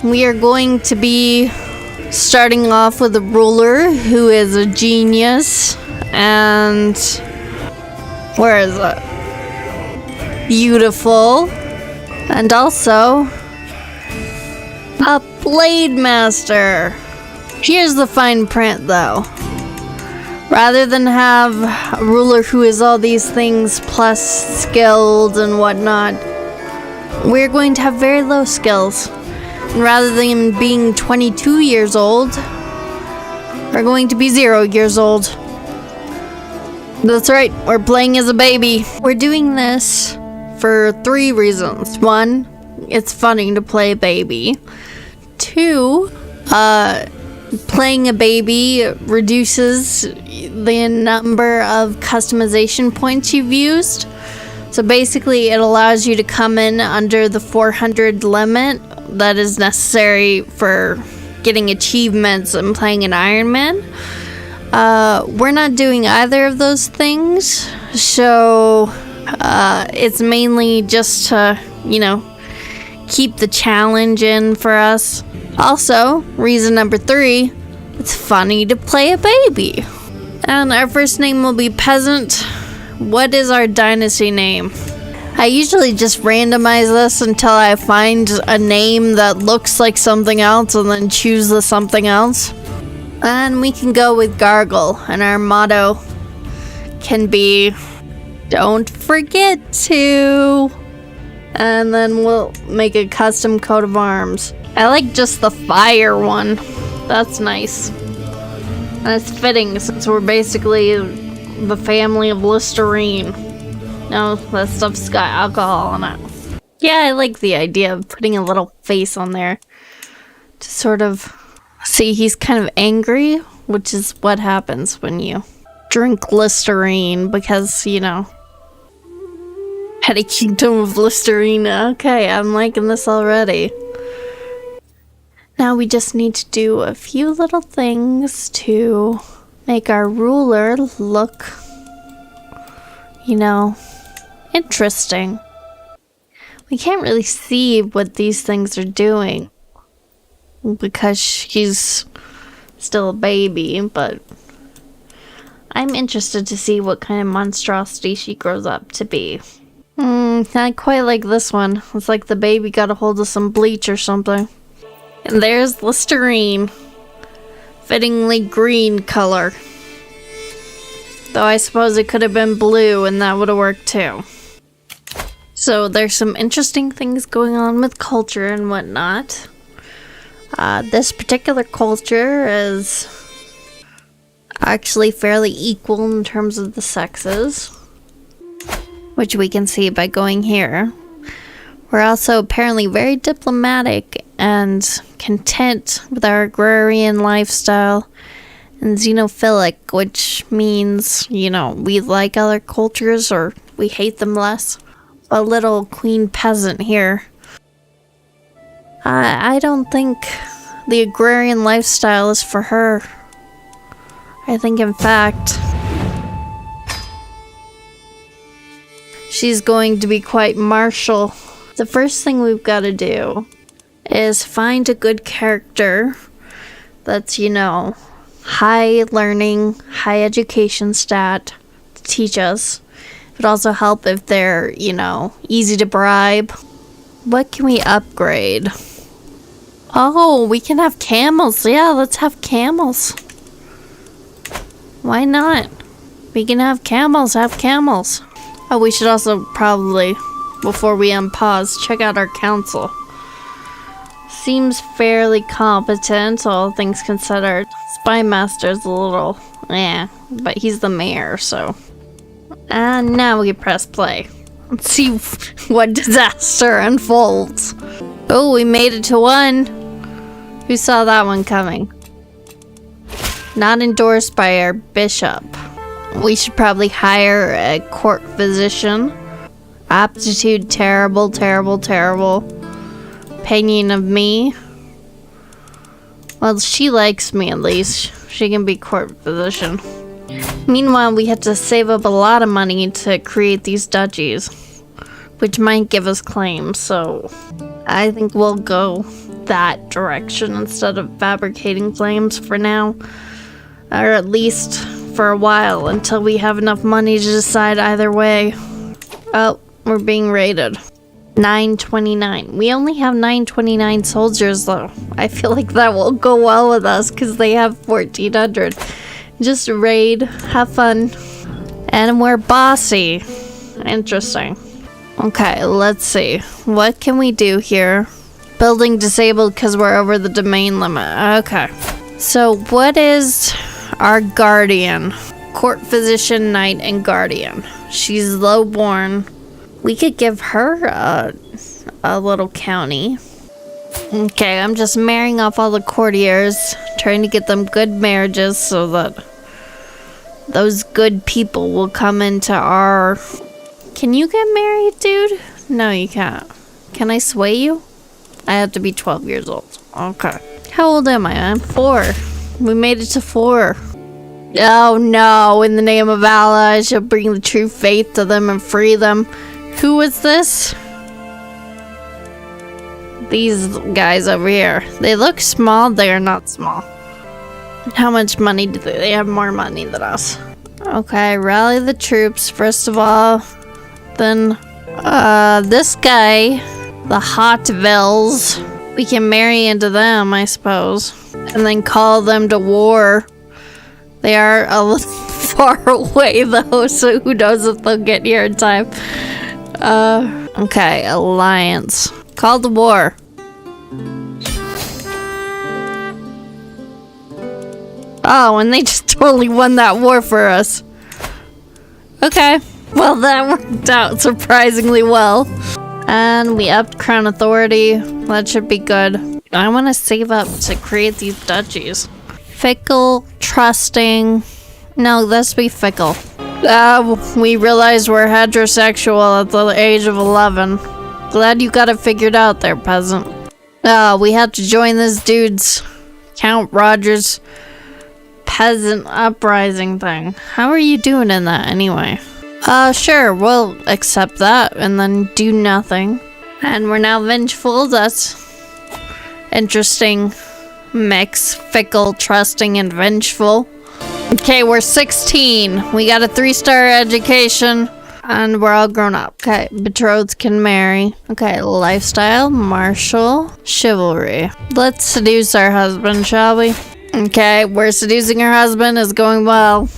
we are going to be starting off with a ruler who is a genius, and where is it? Beautiful, and also a blade master. Here's the fine print though. Rather than have a ruler who is all these things plus skilled and whatnot, we're going to have very low skills. And rather than being 22 years old, we're going to be 0 years old. That's right, we're playing as a baby. We're doing this for 3 reasons. 1, it's funny to play a baby. 2, playing a baby reduces the number of customization points you've used. So basically it allows you to come in under the 400 limit that is necessary for getting achievements and playing an Iron Man. We're not doing either of those things, so it's mainly just to, keep the challenge in for us. Also, reason number 3, it's funny to play a baby. And our first name will be Peasant. What is our dynasty name? I usually just randomize this until I find a name that looks like something else and then choose the something else. And we can go with Gargle, and our motto can be, don't forget to. And then we'll make a custom coat of arms. I like just the fire one. That's nice. And it's fitting since we're basically the family of Listerine. No, that stuff's got alcohol in it. Yeah, I like the idea of putting a little face on there to sort of see he's kind of angry, which is what happens when you drink Listerine because, had a kingdom of Listerine. Okay, I'm liking this already. Now we just need to do a few little things to make our ruler look, interesting. We can't really see what these things are doing because she's still a baby, but I'm interested to see what kind of monstrosity she grows up to be. Not quite like this one. It's like the baby got a hold of some bleach or something. And there's Listerine. Fittingly green color. Though I suppose it could have been blue and that would have worked too. So there's some interesting things going on with culture and whatnot. This particular culture is actually fairly equal in terms of the sexes, which we can see by going here. We're also apparently very diplomatic and content with our agrarian lifestyle, and xenophilic, which means, we like other cultures or we hate them less. A little queen peasant here. I don't think the agrarian lifestyle is for her. I think, in fact, she's going to be quite martial. The first thing we've got to do is find a good character that's, high learning, high education stat to teach us. It would also help if they're, easy to bribe. What can we upgrade? Oh, we can have camels. Yeah, let's have camels. Why not? We can have camels, Oh, we should also probably, before we unpause, check out our council. Seems fairly competent, all things considered. Spymaster's a little, but he's the mayor, so. And now we press play. Let's see what disaster unfolds. Oh, we made it to 1. Who saw that one coming? Not endorsed by our bishop. We should probably hire a court physician. Aptitude, terrible. Opinion of me. Well, she likes me at least. She can be court physician. Meanwhile, we have to save up a lot of money to create these duchies, which might give us claims, so I think we'll go that direction instead of fabricating flames for now. Or at least for a while, until we have enough money to decide either way. Oh, we're being raided. 929. We only have 929 soldiers though. I feel like that will go well with us because they have 1400. Just raid, have fun. And we're bossy. Interesting. Okay, let's see. What can we do here? Building disabled because we're over the domain limit. Okay. So what is our guardian? Court physician, knight, and guardian. She's lowborn. We could give her a little county. Okay, I'm just marrying off all the courtiers, trying to get them good marriages so that those good people will come into our... Can you get married, dude? No, you can't. Can I sway you? I have to be 12 years old. Okay. How old am I? I'm 4. We made it to 4. Oh no, in the name of Allah, I shall bring the true faith to them and free them. Who is this? These guys over here. They look small, they are not small. How much money do they have? More money than us. Okay, rally the troops first of all. Then, this guy, the Hotvels, we can marry into them, I suppose. And then call them to war. They are a little far away though, so who knows if they'll get here in time. Okay, alliance. Call to war. Oh, and they just totally won that war for us. Okay, well that worked out surprisingly well. And we upped crown authority. That should be good. I want to save up to create these duchies. Fickle, trusting. No, let's be fickle. We realized we're heterosexual at the age of 11. Glad you got it figured out there, peasant. We have to join this dude's Count Roger's peasant uprising thing. How are you doing in that anyway? Sure, we'll accept that and then do nothing. And we're now vengeful. That's interesting mix. Fickle, trusting, and vengeful. Okay, we're 16. We got a 3-star education. And we're all grown up. Okay, betrothed can marry. Okay, lifestyle, martial, chivalry. Let's seduce our husband, shall we? Okay, we're seducing our husband. Is going well.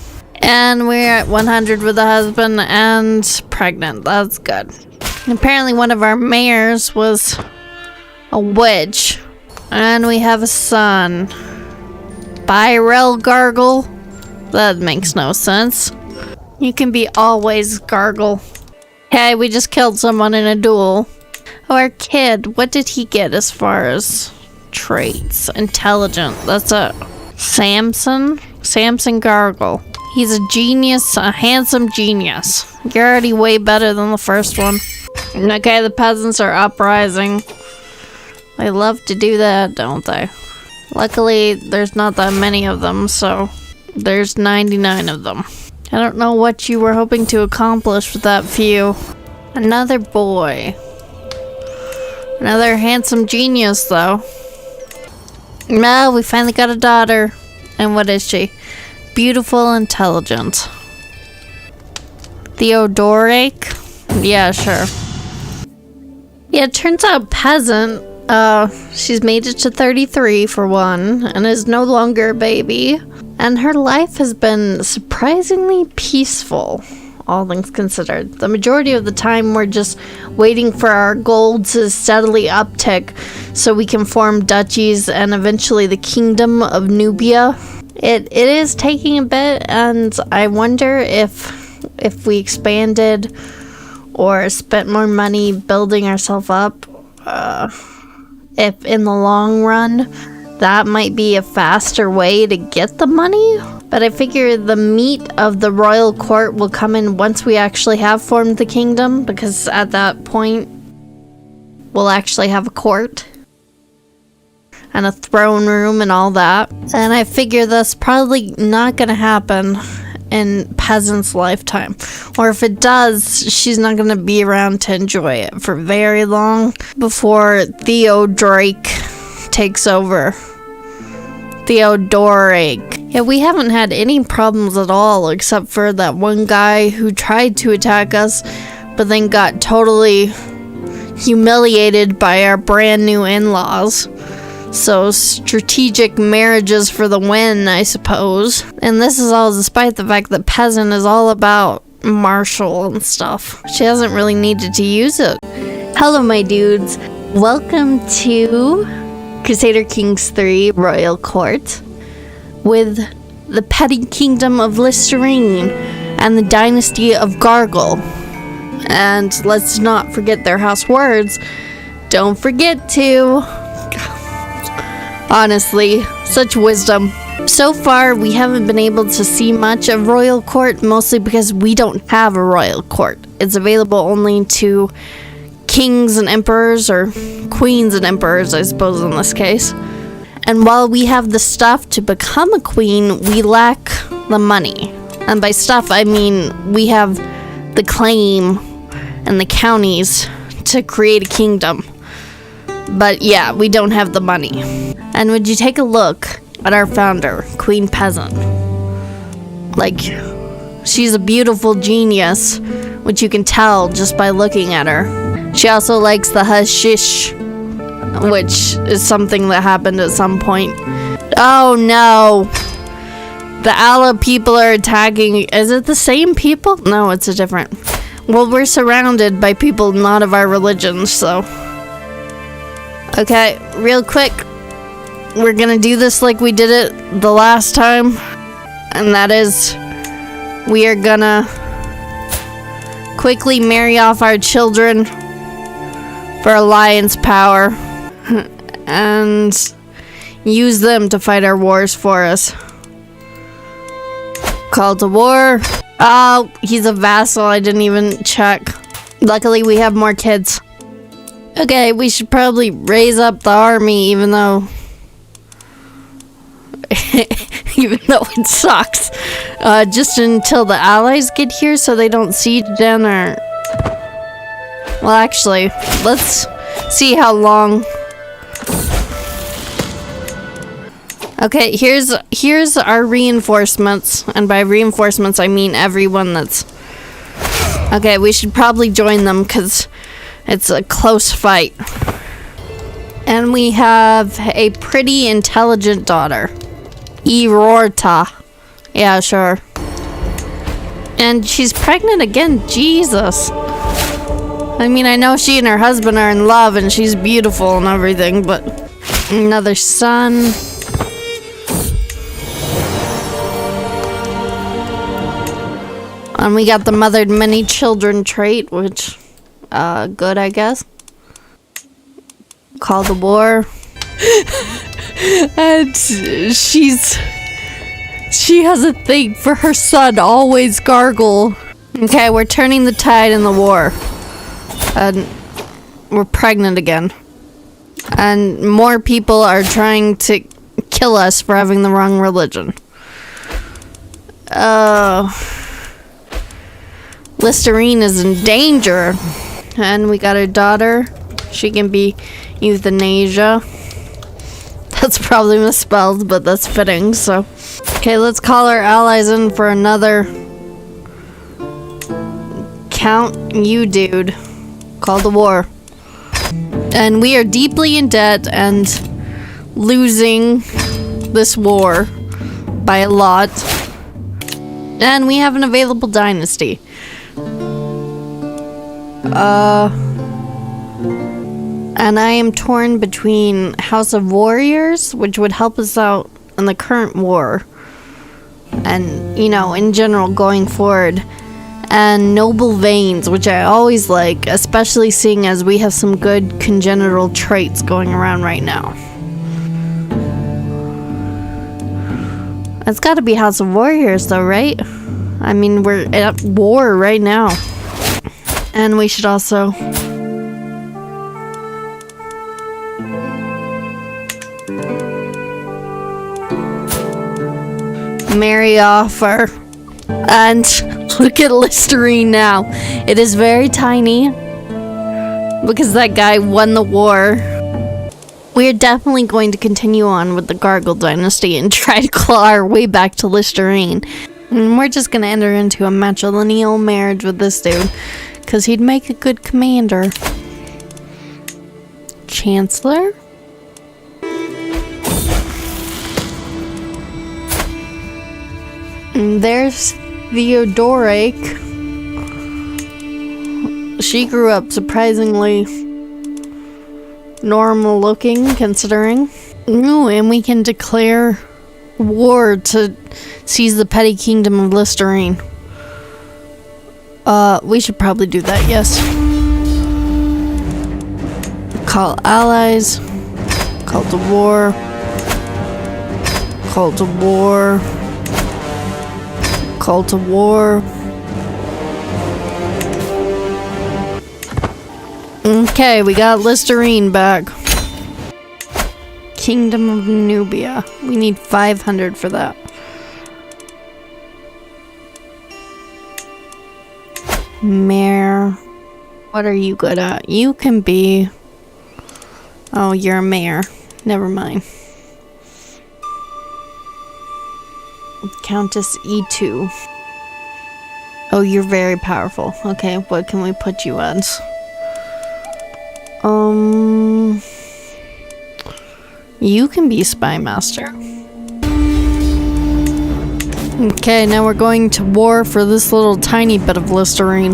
And we're at 100 with the husband and pregnant. That's good. And apparently one of our mayors was a witch. And we have a son. Peril gargle? That makes no sense. You can be always gargle. Okay, we just killed someone in a duel. Oh, our kid. What did he get as far as traits? Intelligent. That's a Samson? Samson gargle. He's a genius, a handsome genius. You're already way better than the first one. Okay, the peasants are uprising. They love to do that, don't they? Luckily, there's not that many of them, so there's 99 of them. I don't know what you were hoping to accomplish with that few. Another boy. Another handsome genius, though. No, we finally got a daughter. And what is she? Beautiful, intelligent. Theodoric? Yeah, sure. Yeah, it turns out peasant. She's made it to 33 for one, and is no longer a baby. And her life has been surprisingly peaceful, all things considered. The majority of the time we're just waiting for our gold to steadily uptick so we can form duchies and eventually the kingdom of Nubia. It is taking a bit, and I wonder if we expanded or spent more money building ourselves up, if in the long run that might be a faster way to get the money. But I figure the meat of the royal court will come in once we actually have formed the kingdom, because at that point we'll actually have a court and a throne room and all that. And I figure that's probably not gonna happen in Peasant's lifetime. Or if it does, she's not gonna be around to enjoy it for very long before Theodoric takes over. Theodoric. Yeah, we haven't had any problems at all, except for that one guy who tried to attack us, but then got totally humiliated by our brand new in-laws. So, strategic marriages for the win, I suppose. And this is all despite the fact that Peasant is all about martial and stuff. She hasn't really needed to use it. Hello, my dudes. Welcome to Crusader Kings 3 Royal Court with the petty kingdom of Listerine and the dynasty of Gargle. And let's not forget their house words. Don't forget to. Honestly, such wisdom. So far, we haven't been able to see much of Royal Court, mostly because we don't have a Royal Court. It's available only to kings and emperors, or queens and emperors, I suppose, in this case. And while we have the stuff to become a queen, we lack the money. And by stuff, I mean we have the claim and the counties to create a kingdom. But yeah, we don't have the money. And would you take a look at our founder, Queen Peasant? Like, she's a beautiful genius, which you can tell just by looking at her. She also likes the hashish, which is something that happened at some point. Oh no! The Allah people are attacking. Is it the same people? No, it's a different. Well, we're surrounded by people not of our religion, so. Okay, real quick. We're gonna do this like we did it the last time. And that is, we are gonna quickly marry off our children for alliance power. And use them to fight our wars for us. Call to war. Oh, he's a vassal. I didn't even check. Luckily, we have more kids. Okay, we should probably raise up the army, even though it sucks. Just until the allies get here so they don't siege in, or... Well, actually, let's see how long... Okay, here's our reinforcements, and by reinforcements I mean everyone that's... Okay, we should probably join them, because it's a close fight. And we have a pretty intelligent daughter. Erorta. Yeah, sure. And she's pregnant again, Jesus. I mean, I know she and her husband are in love, and she's beautiful and everything, but... Another son... And we got the mothered many children trait, which, good, I guess. Call the war. And she has a thing for her son, always Gargle. Okay, we're turning the tide in the war. And we're pregnant again. And more people are trying to kill us for having the wrong religion. Listerine is in danger. And we got her daughter. She can be euthanasia. That's probably misspelled, but that's fitting, so. Okay, let's call our allies in for another. Count you, dude. Call the war. And we are deeply in debt and losing this war by a lot. And we have an available dynasty. And I am torn between House of Warriors, which would help us out in the current war, and, you know, in general going forward, and Noble Veins, which I always like, especially seeing as we have some good congenital traits going around right now. It's gotta be House of Warriors though, right? I mean, we're at war right now. And we should also... marry off our... And look at Listerine now. It is very tiny. Because that guy won the war. We're definitely going to continue on with the Gargle dynasty and try to claw our way back to Listerine. And we're just gonna enter into a matrilineal marriage with this dude, because he'd make a good commander. Chancellor? And there's Theodoric. She grew up surprisingly normal looking, considering. Ooh, and we can declare war to seize the petty kingdom of Listerine. We should probably do that, yes. Call allies. Call to war. Call to war. Call to war. Okay, we got Listerine back. Kingdom of Nubia. We need 500 for that. Mayor. What are you good at? You can be... Oh, you're a mayor. Never mind. Countess E2. Oh, you're very powerful. Okay, what can we put you as? You can be spy master. Okay, now we're going to war for this little tiny bit of Listerine.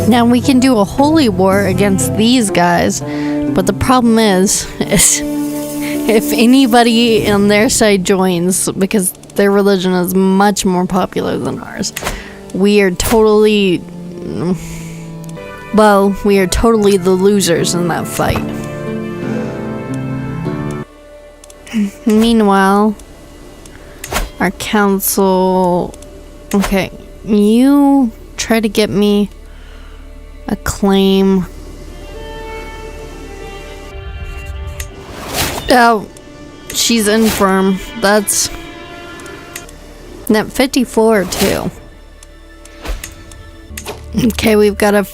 Now we can do a holy war against these guys, but the problem is if anybody on their side joins, because their religion is much more popular than ours, we are totally... Well, we are totally the losers in that fight. Meanwhile, our council... Okay, you try to get me a claim. Oh, she's infirm. That's... Net 54 too. Okay, we've got a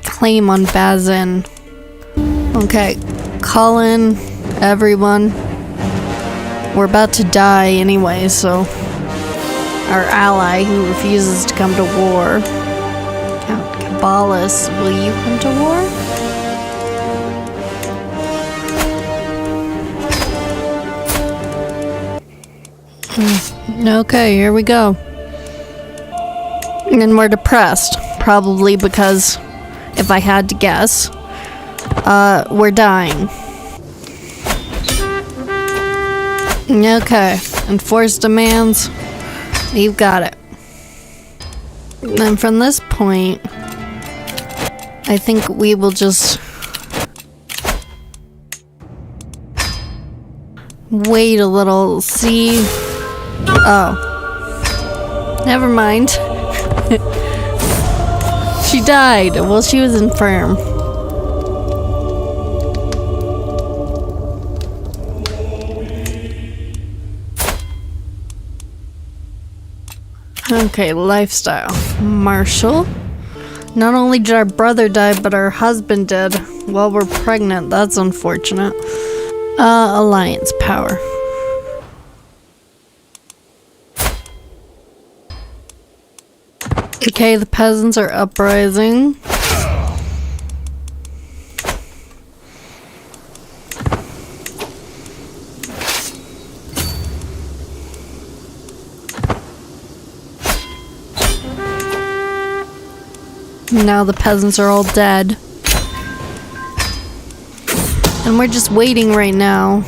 claim on Bazin. Okay, call in everyone. We're about to die anyway, so our ally who refuses to come to war. Count Cabalus, will you come to war? Okay, here we go. And we're depressed, probably because, if I had to guess, we're dying. Okay, enforce demands. You've got it. And from this point, I think we will just wait a little, see. Oh. Never mind. She died. Well, she was infirm. Okay, lifestyle. Marshall. Not only did our brother die, but our husband did while we're pregnant. That's unfortunate. Alliance power. Okay, the peasants are uprising. Now the peasants are all dead. And we're just waiting right now.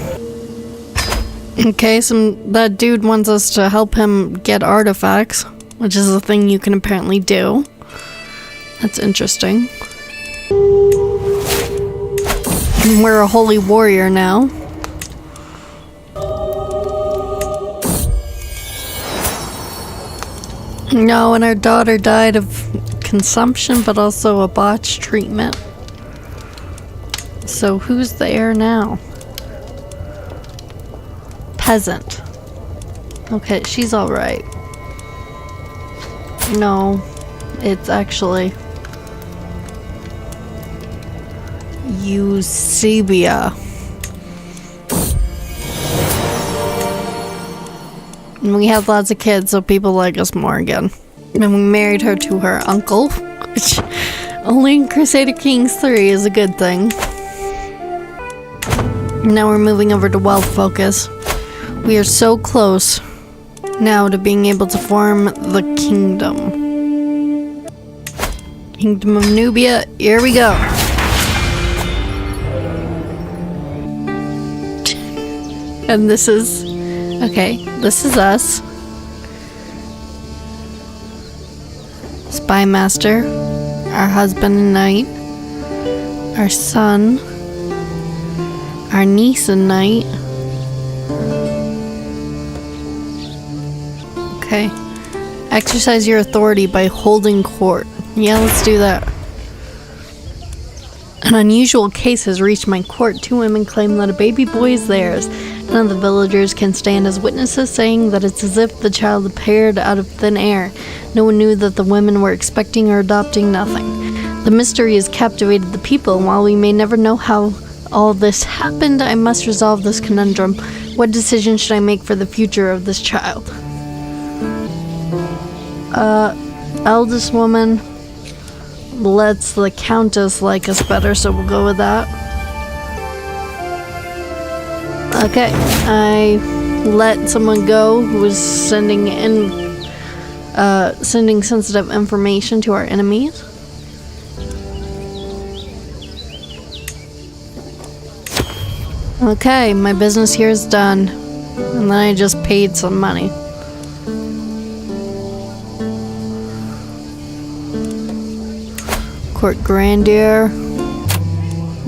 Okay, that dude wants us to help him get artifacts, which is a thing you can apparently do. That's interesting. And we're a holy warrior now. No, and our daughter died of consumption, but also a botched treatment. So who's the heir now? Peasant. Okay, she's alright. No, it's actually Eusebia. And we had lots of kids, so people like us more again. And we married her to her uncle, which only in Crusader Kings 3 is a good thing. Now we're moving over to wealth focus. We are so close now to being able to form the kingdom. Kingdom of Nubia, here we go. And this is, okay, this is us. Spy master, our husband and knight, our son, our niece and knight. Okay. Exercise your authority by holding court. Yeah, let's do that. An unusual case has reached my court. 2 women claim that a baby boy is theirs. None of the villagers can stand as witnesses, saying that it's as if the child appeared out of thin air. No one knew that the women were expecting or adopting nothing. The mystery has captivated the people, and while we may never know how all this happened, I must resolve this conundrum. What decision should I make for the future of this child? Eldest woman lets the countess like us better, so we'll go with that. Okay, I let someone go who was sending sensitive information to our enemies. Okay, my business here is done. And then I just paid some money. Court grandeur.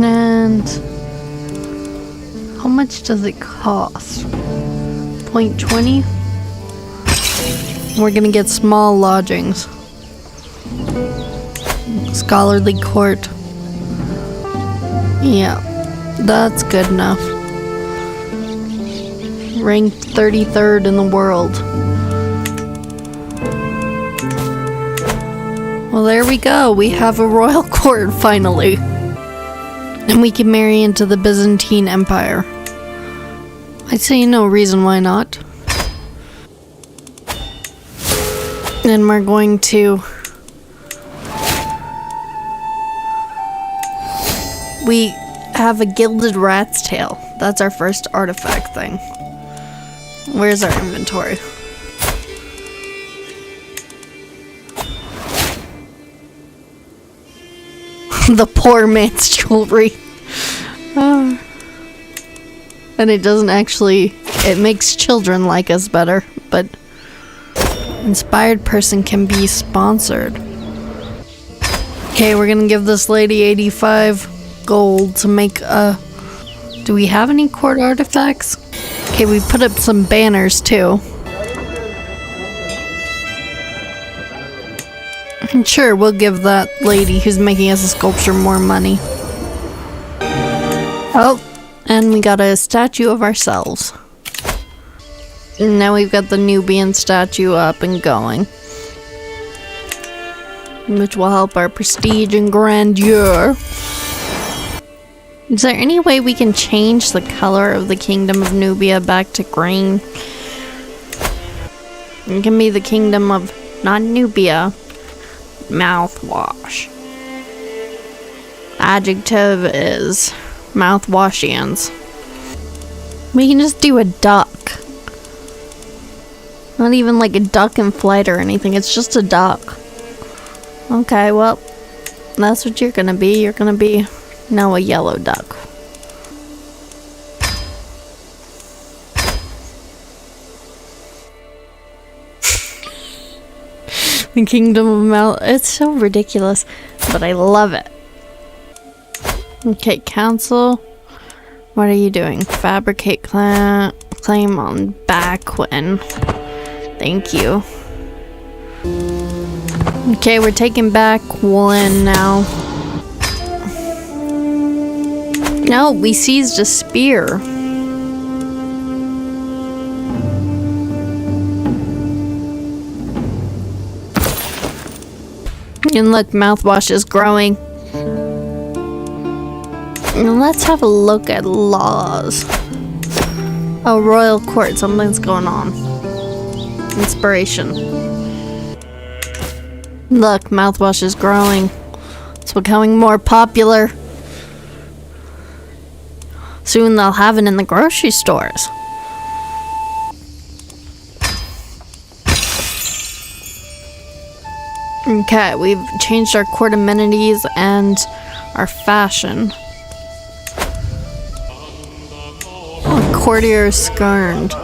And how much does it cost? 0.20? We're gonna get small lodgings. Scholarly court. Yeah, that's good enough. Ranked 33rd in the world. Well, there we go. We have a royal court finally. And we can marry into the Byzantine Empire. I'd say no reason why not. And we're going to... We have a gilded rat's tail. That's our first artifact thing. Where's our inventory? The poor man's jewelry. And it doesn't actually... It makes children like us better, but... Inspired person can be sponsored. Okay, we're gonna give this lady 85 gold to make a... Do we have any court artifacts? Okay, we put up some banners too. Sure, we'll give that lady who's making us a sculpture more money. Oh, and we got a statue of ourselves. And now we've got the Nubian statue up and going. Which will help our prestige and grandeur. Is there any way we can change the color of the Kingdom of Nubia back to green? It can be the Kingdom of, not Nubia, Mouthwash. Adjective is Mouthwashians. We can just do a duck. Not even like a duck in flight or anything, it's just a duck. Okay, well, that's what you're gonna be. You're gonna be now a yellow duck. The Kingdom of Mouth. It's so ridiculous, but I love it. Okay, council. What are you doing? Fabricate claim on back when. Thank you. Okay, we're taking back one now. No, we seized a spear. And look, Mouthwash is growing. Let's have a look at laws. Oh, royal court. Something's going on. Inspiration. Look, Mouthwash is growing. It's becoming more popular. Soon they'll have it in the grocery stores. Okay, we've changed our court amenities and our fashion. Oh, courtier scorned.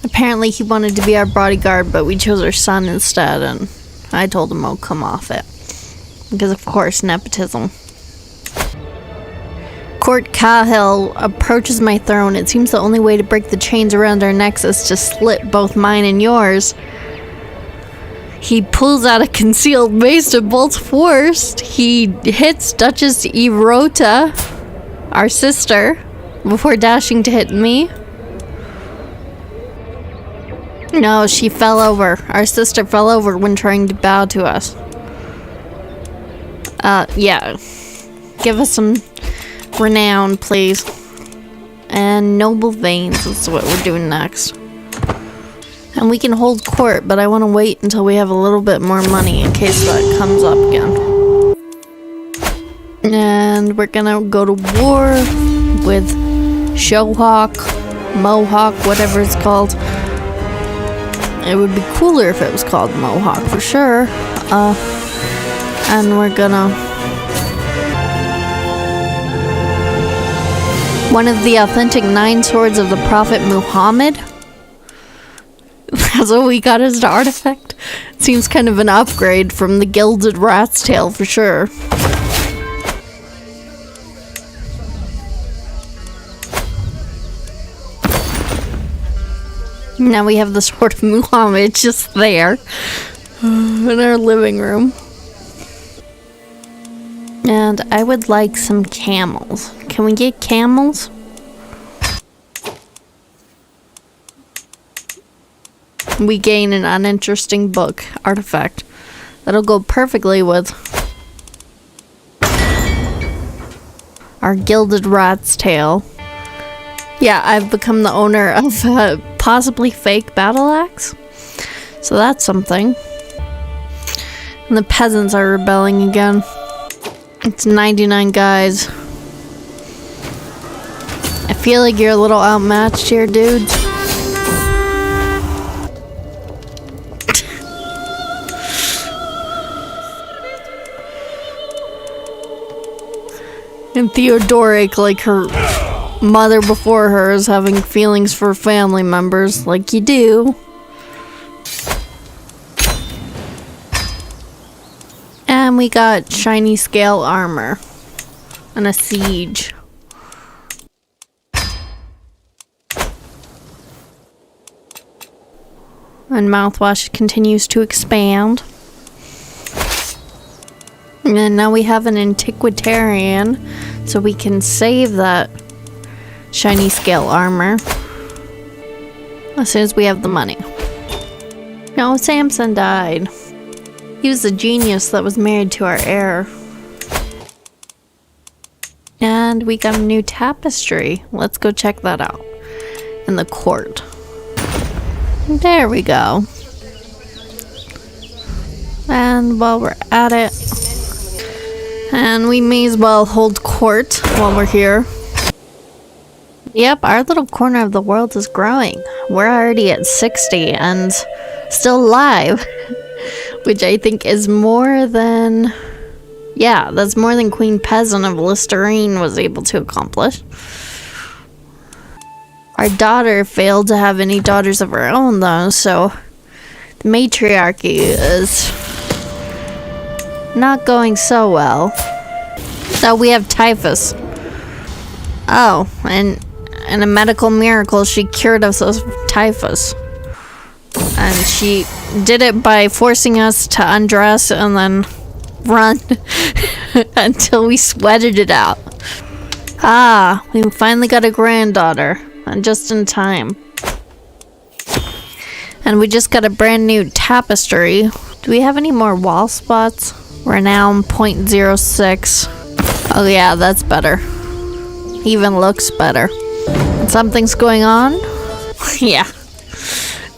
Apparently he wanted to be our bodyguard, but we chose our son instead, and I told him I'll come off it. Because of course, nepotism. Court Cahill approaches my throne. It seems the only way to break the chains around our necks is to slit both mine and yours. He pulls out a concealed mace to bolt force. He hits Duchess Erota, our sister, before dashing to hit me. No, she fell over. Our sister fell over when trying to bow to us. Yeah. Give us some renown, please. And noble veins is what we're doing next. And we can hold court, but I want to wait until we have a little bit more money in case that comes up again. And we're gonna go to war with Showhawk, Mohawk, whatever it's called. It would be cooler if it was called Mohawk for sure. And we're gonna... One of the authentic 9 swords of the Prophet Muhammad. That's what we got as an artifact. Seems kind of an upgrade from the gilded rat's tail for sure. Now we have the sword of Muhammad just there in our living room. And I would like some camels. Can we get camels? We gain an uninteresting book artifact. That'll go perfectly with our gilded rat's tail. Yeah, I've become the owner of a possibly fake battle axe. So that's something. And the peasants are rebelling again. It's 99 guys. I feel like you're a little outmatched here, dudes. And Theodoric, like her mother before her, is having feelings for family members, like you do. And we got shiny scale armor and a siege. And Mouthwash continues to expand. And now we have an antiquarian, so we can save that shiny scale armor as soon as we have the money. No, Samson died. He was a genius that was married to our heir. And we got a new tapestry. Let's go check that out in the court. There we go. And while we're at it, and we may as well hold court while we're here. Yep, our little corner of the world is growing. We're already at 60 and still alive. Which I think is more than... Yeah, that's more than Queen Peasant of Listerine was able to accomplish. Our daughter failed to have any daughters of her own, though, so... The Matriarchy is... not going so well. So we have typhus. Oh, and a medical miracle, she cured us of typhus. And she did it by forcing us to undress and then run until we sweated it out. Ah, we finally got a granddaughter, and just in time. And we just got a brand new tapestry. Do we have any more wall spots? Renown 0.06. Oh yeah, that's better. Even looks better. Something's going on? Yeah.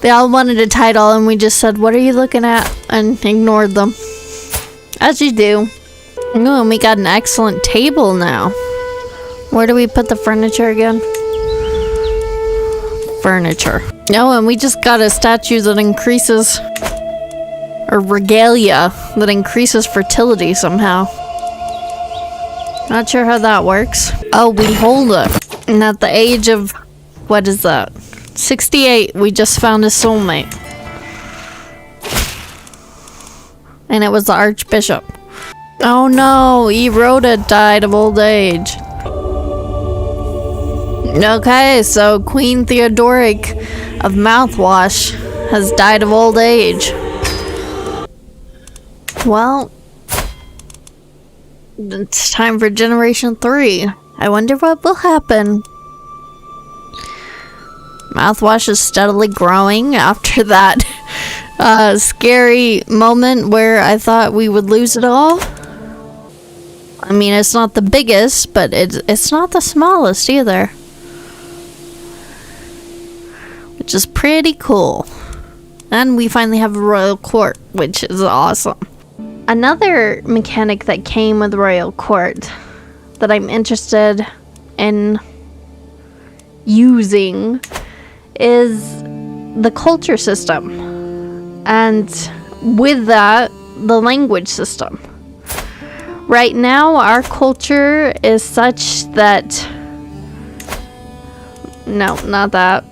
They all wanted a title and we just said, what are you looking at? And ignored them. As you do. Oh, and we got an excellent table now. Where do we put the furniture again? Furniture. No, and we just got a statue that increases, or regalia that increases fertility somehow. Not sure how that works. Oh, we hold it. And at the age of, what is that? 68, we just found a soulmate. And it was the Archbishop. Oh no, Erhoda died of old age. Okay, so Queen Theodoric of Mouthwash has died of old age. Well, it's time for Generation 3. I wonder what will happen. Mouthwash is steadily growing after that scary moment where I thought we would lose it all. I mean, it's not the biggest, but it's not the smallest either. Which is pretty cool. And we finally have a royal court, which is awesome. Another mechanic that came with royal court that I'm interested in using is the culture system. And with that, the language system. Right now, our culture is such that... No, not that.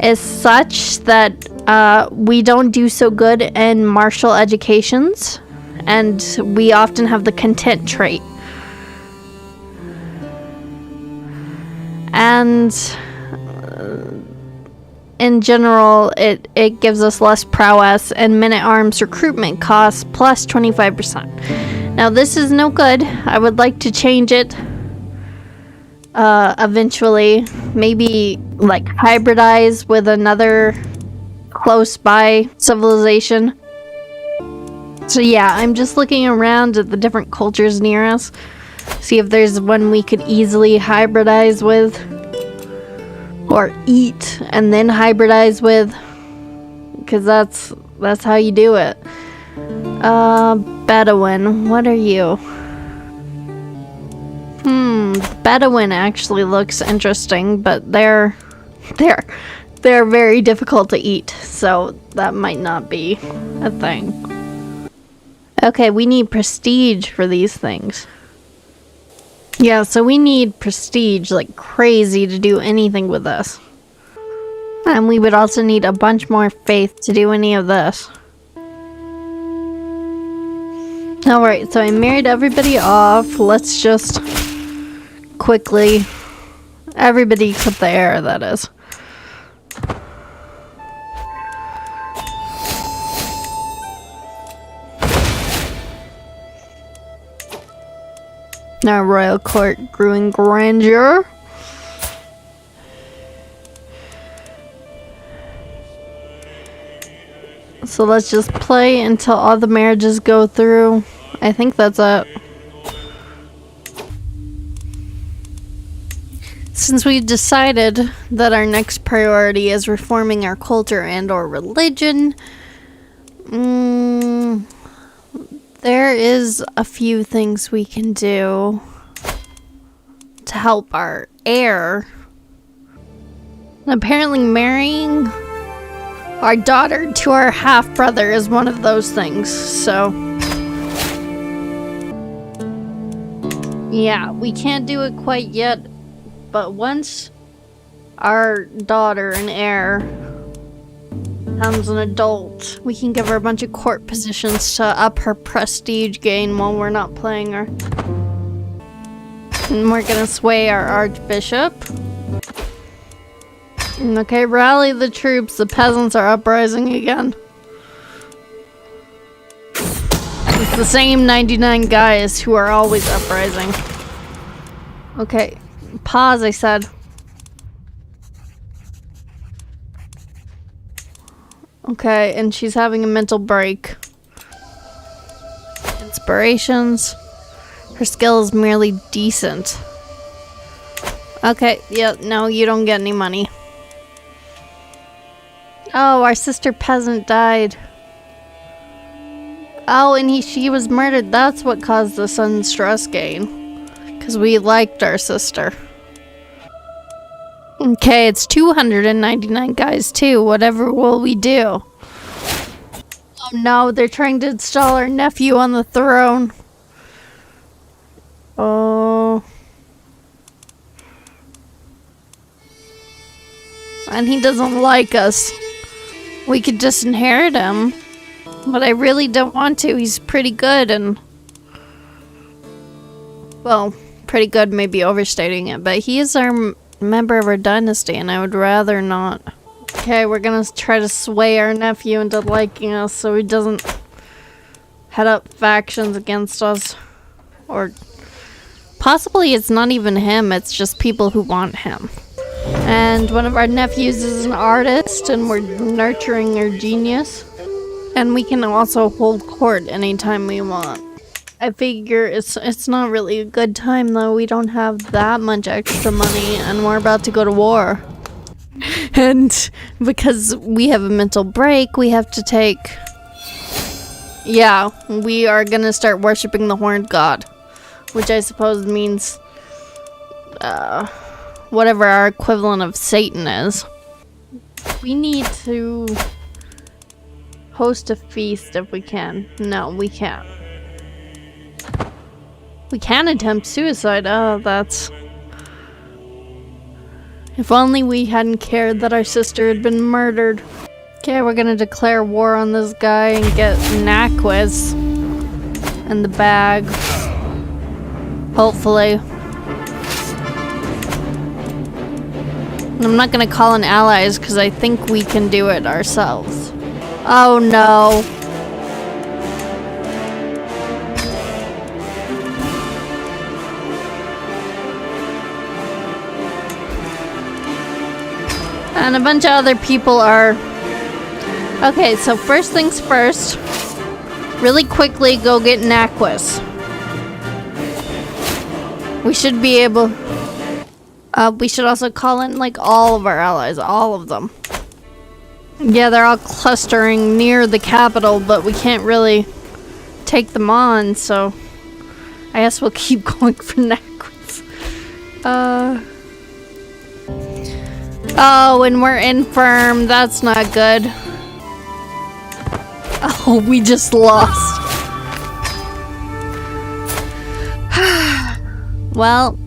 Is such that we don't do so good in martial educations, and we often have the content trait. And in general, it gives us less prowess, and men-at-arms recruitment costs plus 25%. Now, this is no good. I would like to change it eventually. Maybe like hybridize with another close by civilization. So yeah, I'm just looking around at the different cultures near us. See if there's one we could easily hybridize with. Or eat and then hybridize with. Because that's how you do it. Bedouin, what are you? Bedouin actually looks interesting, but they're very difficult to eat, so that might not be a thing. Okay, we need prestige for these things. Yeah, so we need prestige like crazy to do anything with this. And we would also need a bunch more faith to do any of this. Alright, so I married everybody off. Let's just quickly... Everybody except the heir, that is. Now royal court grew in grandeur. So let's just play until all the marriages go through. I think that's it. Since we've decided that our next priority is reforming our culture and or religion, there is a few things we can do to help our heir. Apparently marrying our daughter to our half-brother is one of those things, so... Yeah, we can't do it quite yet, but once our daughter and heir becomes an adult, we can give her a bunch of court positions to up her prestige gain while we're not playing her. And we're gonna sway our archbishop. Okay, rally the troops. The peasants are uprising again. It's the same 99 guys who are always uprising. Okay, pause, I said. Okay, and she's having a mental break. Inspirations. Her skill is merely decent. Okay, yeah, no, you don't get any money. Oh, our sister peasant died. Oh, and she was murdered. That's what caused the sudden stress gain. Because we liked our sister. Okay, it's 299 guys too. Whatever will we do? Oh no, they're trying to install our nephew on the throne. Oh. And he doesn't like us. We could just inherit him. But I really don't want to. He's pretty good and... Well, pretty good may be overstating it, but he is our member of our dynasty and I would rather not. Okay, we're gonna try to sway our nephew into liking us so he doesn't head up factions against us. Or possibly it's not even him, it's just people who want him. And one of our nephews is an artist and we're nurturing her genius. And we can also hold court anytime we want. I figure it's not really a good time though. We don't have that much extra money and we're about to go to war. And because we have a mental break, we have to take... Yeah, we are gonna start worshipping the horned god. Which I suppose means... whatever our equivalent of Satan is. We need to... host a feast if we can. No, we can't. We can attempt suicide. Oh, that's... If only we hadn't cared that our sister had been murdered. Okay, we're gonna declare war on this guy and get Naquis in the bag. Hopefully. I'm not gonna call in allies because I think we can do it ourselves. Oh no. And a bunch of other people are... Okay, so first things first. Really quickly go get Naquis. We should be able... we should also call in like all of our allies, all of them. Yeah, they're all clustering near the capital, but we can't really take them on, so I guess we'll keep going for Naquis. Oh, and we're infirm. That's not good. Oh, we just lost. Well,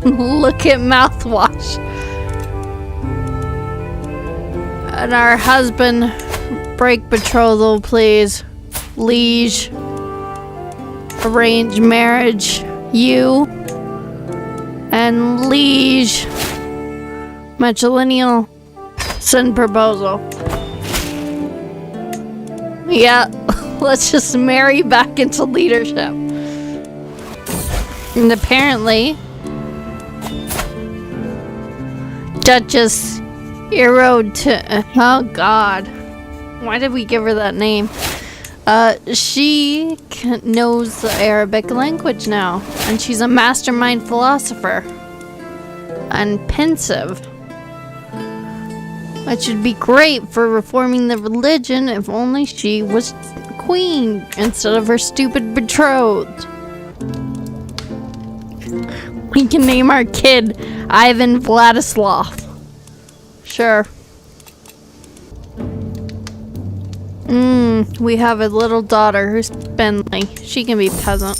look at Mouthwash. And our husband, break betrothal, please. Liege. Arrange marriage. You. And liege. Matrilineal. Send proposal. Yeah, let's just marry back into leadership. And apparently, Duchess Erode to... Oh god. Why did we give her that name? She knows the Arabic language now. And she's a mastermind philosopher. And pensive. That should be great for reforming the religion if only she was queen instead of her stupid betrothed. We can name our kid Ivan Vladislav. Sure. We have a little daughter who's Bentley. She can be peasant.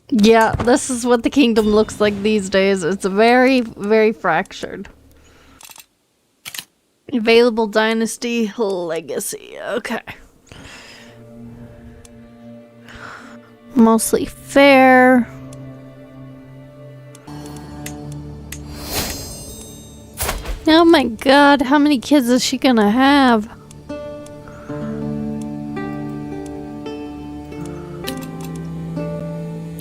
Yeah, this is what the kingdom looks like these days. It's very, very fractured. Available dynasty legacy. Okay. Mostly fair. Oh my god, how many kids is she gonna have?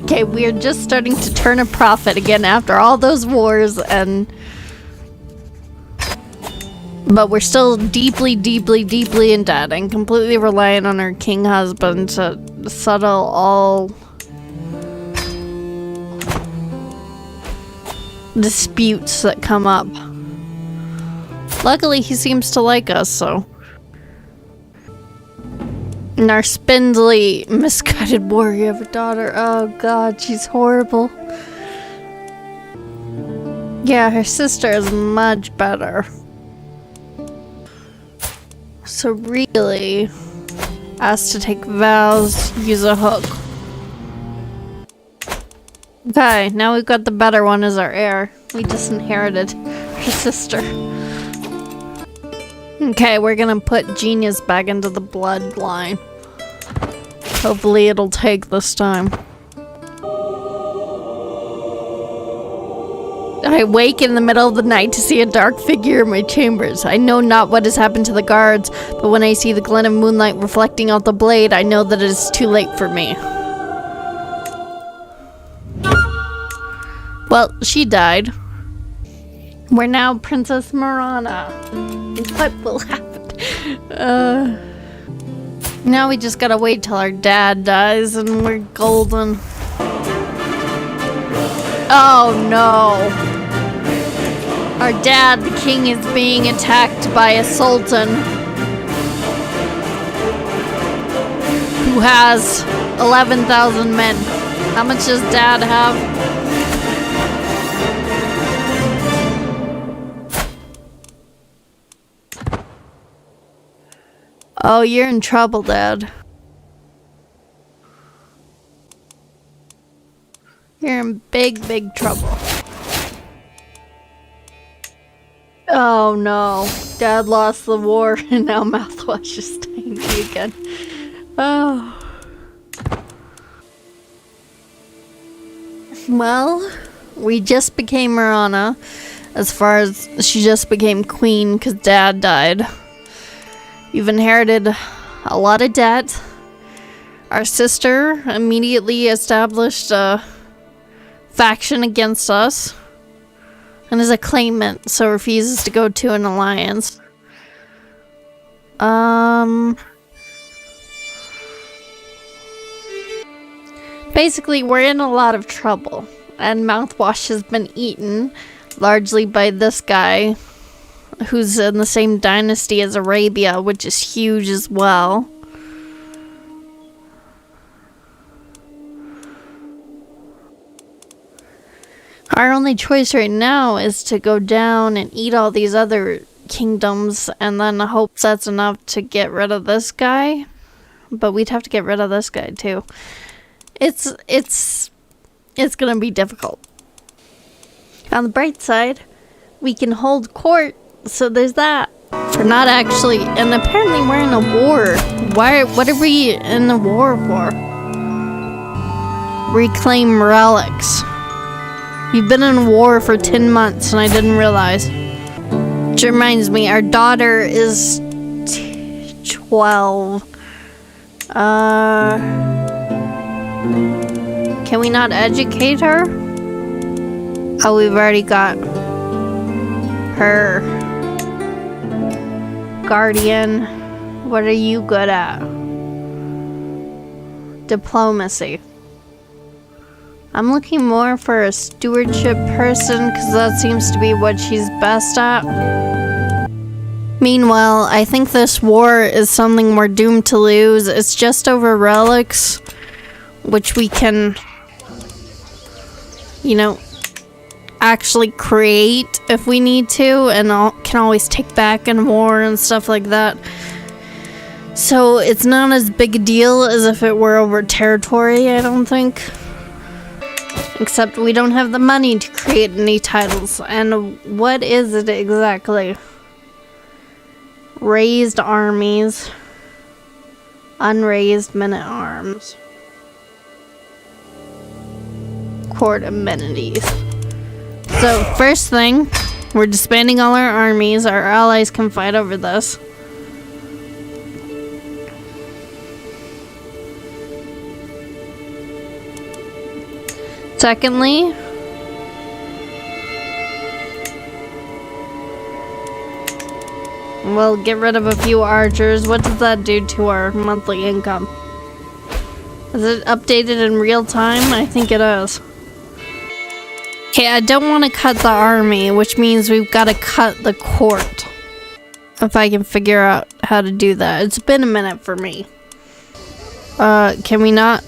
Okay, we're just starting to turn a profit again after all those wars and... But we're still deeply, deeply, deeply in debt and completely reliant on our king husband to settle all disputes that come up. Luckily, he seems to like us, so. And our spindly, misguided warrior of a daughter. Oh god, she's horrible. Yeah, her sister is much better. So really, asked to take vows, use a hook. Okay, now we've got the better one as our heir. We just inherited her sister. Okay, we're gonna put genius back into the bloodline. Hopefully it'll take this time. I wake in the middle of the night to see a dark figure in my chambers. I know not what has happened to the guards, but when I see the glint of moonlight reflecting off the blade, I know that it is too late for me. Well, she died. We're now Princess Marana. What will happen? Now we just gotta wait till our dad dies and we're golden. Oh no! Our dad, the king, is being attacked by a sultan who has 11,000 men. How much does dad have? Oh, you're in trouble, Dad. You're in big, big trouble. Oh no. Dad lost the war and now Mouthwash is staying me again. Oh. Well, we just became Marana. As far as she just became queen because Dad died. You've inherited a lot of debt. Our sister immediately established a faction against us and is a claimant, so refuses to go to an alliance. Basically, we're in a lot of trouble, and Mouthwash has been eaten largely by this guy who's in the same dynasty as Arabia, which is huge as well. Our only choice right now is to go down and eat all these other kingdoms and then hope that's enough to get rid of this guy. But we'd have to get rid of this guy too. It's gonna be difficult. On the bright side, we can hold court. So there's that. We're not actually, and apparently we're in a war. What are we in the war for? Reclaim relics. You've been in war for 10 months and I didn't realize. Which reminds me, our daughter is 12. Can we not educate her? Oh, we've already got her. Guardian, what are you good at? Diplomacy. I'm looking more for a stewardship person because that seems to be what she's best at. Meanwhile, I think this war is something we're doomed to lose. It's just over relics, which we can, you know, actually create if we need to, and can always take back in war and stuff like that. So it's not as big a deal as if it were over territory, I don't think. Except we don't have the money to create any titles. And what is it exactly? Raised armies. Unraised men-at-arms. Court amenities. So, first thing, we're disbanding all our armies. Our allies can fight over this. Secondly, We'll get rid of a few archers. What does that do to our monthly income? Is it updated in real time? I think it is. Okay, I don't want to cut the army, which means we've got to cut the court. If I can figure out how to do that. It's been a minute for me. Can we not?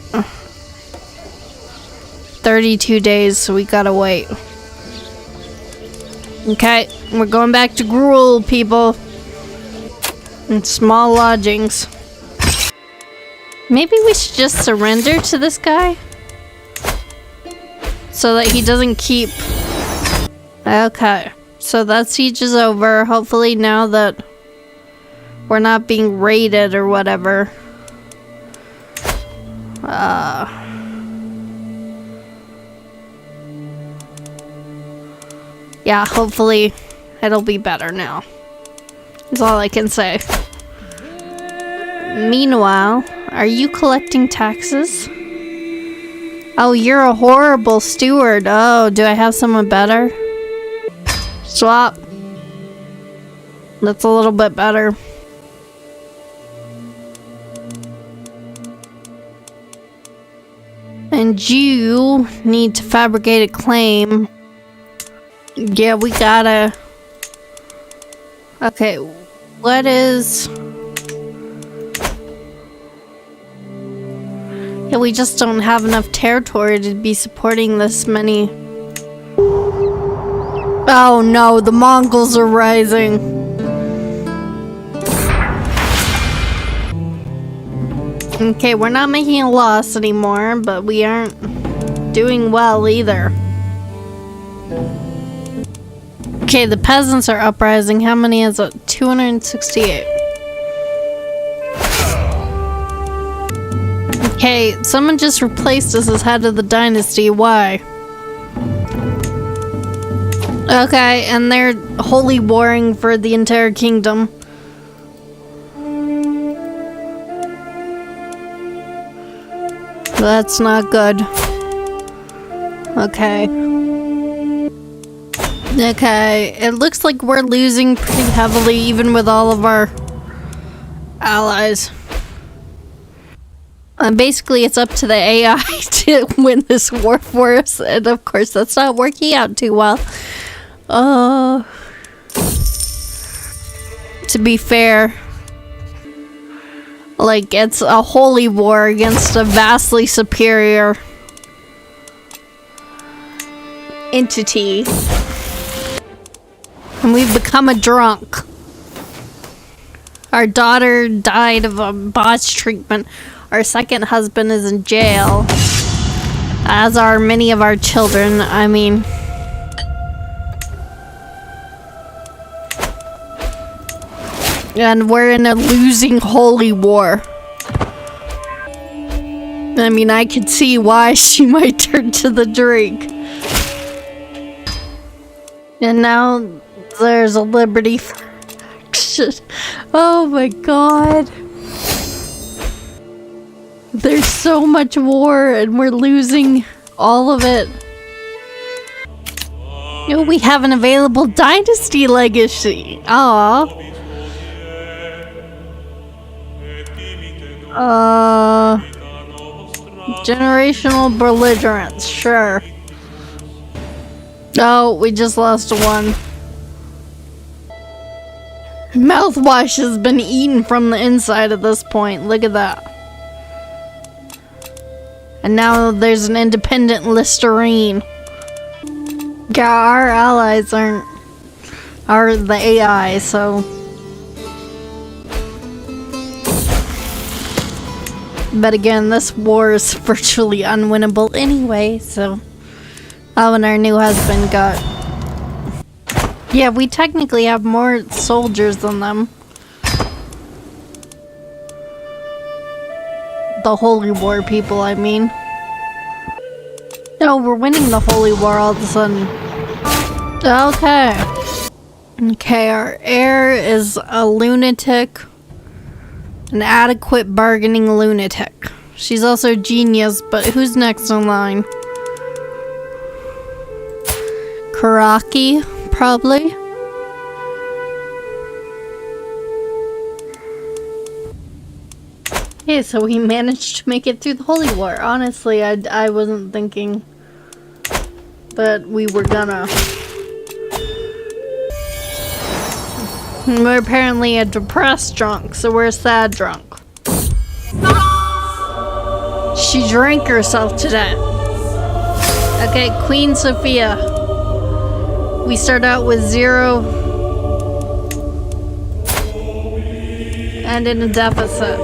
32 days, so we gotta wait. Okay, we're going back to gruel, people. And small lodgings. Maybe we should just surrender to this guy? So that he doesn't keep... Okay, so that siege is over. Hopefully now that we're not being raided or whatever. Yeah, hopefully it'll be better now. That's all I can say. Meanwhile, are you collecting taxes? Oh, you're a horrible steward. Oh, do I have someone better? Swap. That's a little bit better. And you need to fabricate a claim. Yeah, we gotta... Okay, what is... Yeah, we just don't have enough territory to be supporting this many... Oh no, the Mongols are rising. Okay, we're not making a loss anymore, but we aren't doing well either. Okay, the peasants are uprising. How many is it? 268. Okay, someone just replaced us as head of the dynasty. Why? Okay, and they're holy warring for the entire kingdom. That's not good. Okay. Okay, it looks like we're losing pretty heavily even with all of our allies. And basically it's up to the AI to win this war for us, and of course that's not working out too well. To be fair, like, it's a holy war against a vastly superior entity. And we've become a drunk. Our daughter died of a botched treatment. Our second husband is in jail. As are many of our children, I mean. And we're in a losing holy war. I mean, I could see why she might turn to the drink. And now there's a liberty faction. Oh my god. There's so much war and we're losing all of it. You know, we have an available dynasty legacy. Aww. Generational belligerence, sure. Oh, we just lost one. Mouthwash has been eaten from the inside at this point. Look at that. And now there's an independent Listerine. Yeah, our allies are the AI, so... But again, this war is virtually unwinnable anyway, so... Oh, and our new husband got... Yeah, we technically have more soldiers than them. The Holy War people, I mean. No, we're winning the Holy War all of a sudden. Okay. Okay, our heir is a lunatic. An adequate bargaining lunatic. She's also genius, but who's next in line? Karaki, probably. Okay, so we managed to make it through the Holy War. Honestly, I wasn't thinking, but we were gonna. We're apparently a depressed drunk, so we're a sad drunk. She drank herself to death. Okay, Queen Sophia. We start out with 0 and in a deficit.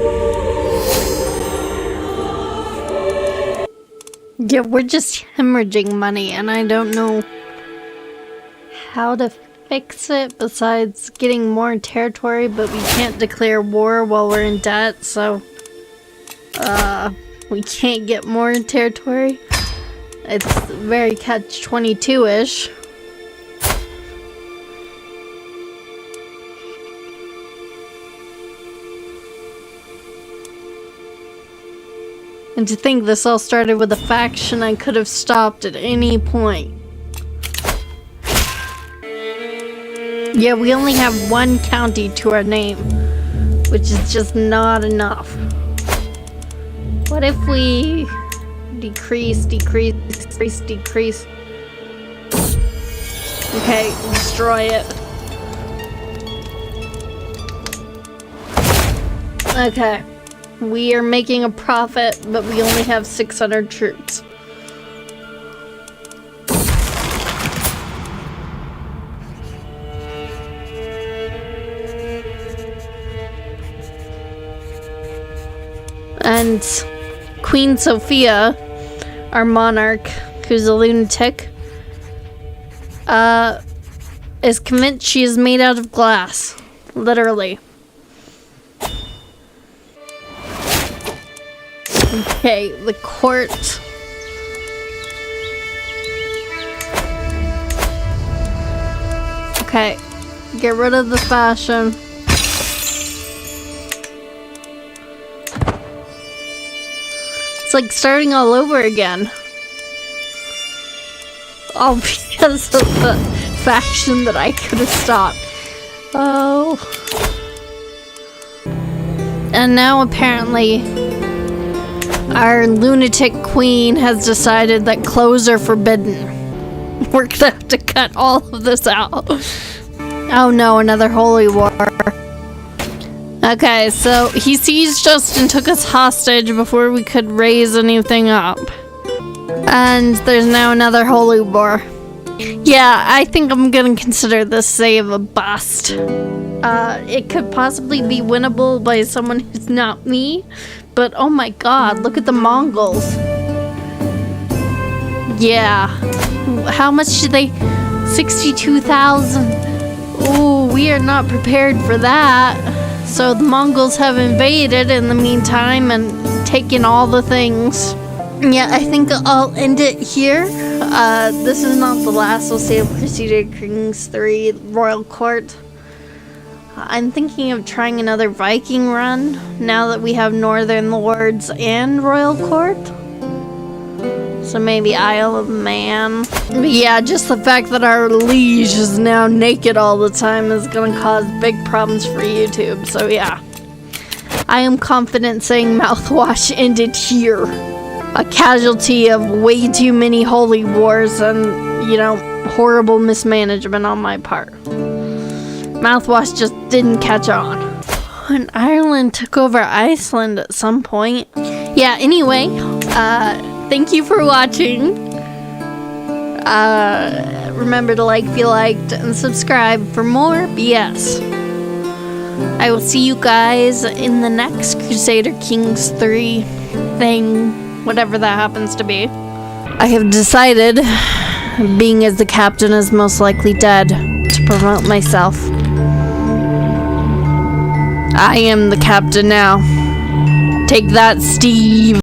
Yeah, we're just hemorrhaging money, and I don't know how to fix it besides getting more territory, but we can't declare war while we're in debt, so we can't get more territory. It's very catch-22-ish. And to think this all started with a faction I could have stopped at any point. Yeah, we only have 1 county to our name, which is just not enough. What if we decrease? Okay, destroy it. Okay, we are making a profit, but we only have 600 troops. And Queen Sophia, our monarch, who's a lunatic, is convinced she is made out of glass. Literally. Okay, the court. Okay, get rid of the fashion. It's like starting all over again. All because of the faction that I could have stopped. Oh. And now apparently our lunatic queen has decided that clothes are forbidden. We're gonna have to cut all of this out. Oh no, another holy war. Okay, so he sieged us and took us hostage before we could raise anything up. And there's now another holy war. Yeah, I think I'm gonna consider this save a bust. It could possibly be winnable by someone who's not me, but oh my god, look at the Mongols. Yeah. How much did they? 62,000. Oh, we are not prepared for that. So the Mongols have invaded in the meantime and taken all the things. Yeah, I think I'll end it here. This is not the last we'll see of Crusader Kings 3 Royal Court. I'm thinking of trying another Viking run now that we have Northern Lords and Royal Court. So maybe Isle of Man. But yeah, just the fact that our liege is now naked all the time is gonna cause big problems for YouTube. So yeah, I am confident saying Mouthwash ended here. A casualty of way too many holy wars and, you know, horrible mismanagement on my part. Mouthwash just didn't catch on. And Ireland took over Iceland at some point. Yeah, anyway, thank you for watching. Remember to like if you liked and subscribe for more BS. I will see you guys in the next Crusader Kings 3 thing, whatever that happens to be. I have decided, being as the captain is most likely dead, to promote myself. I am the captain now. Take that, Steve.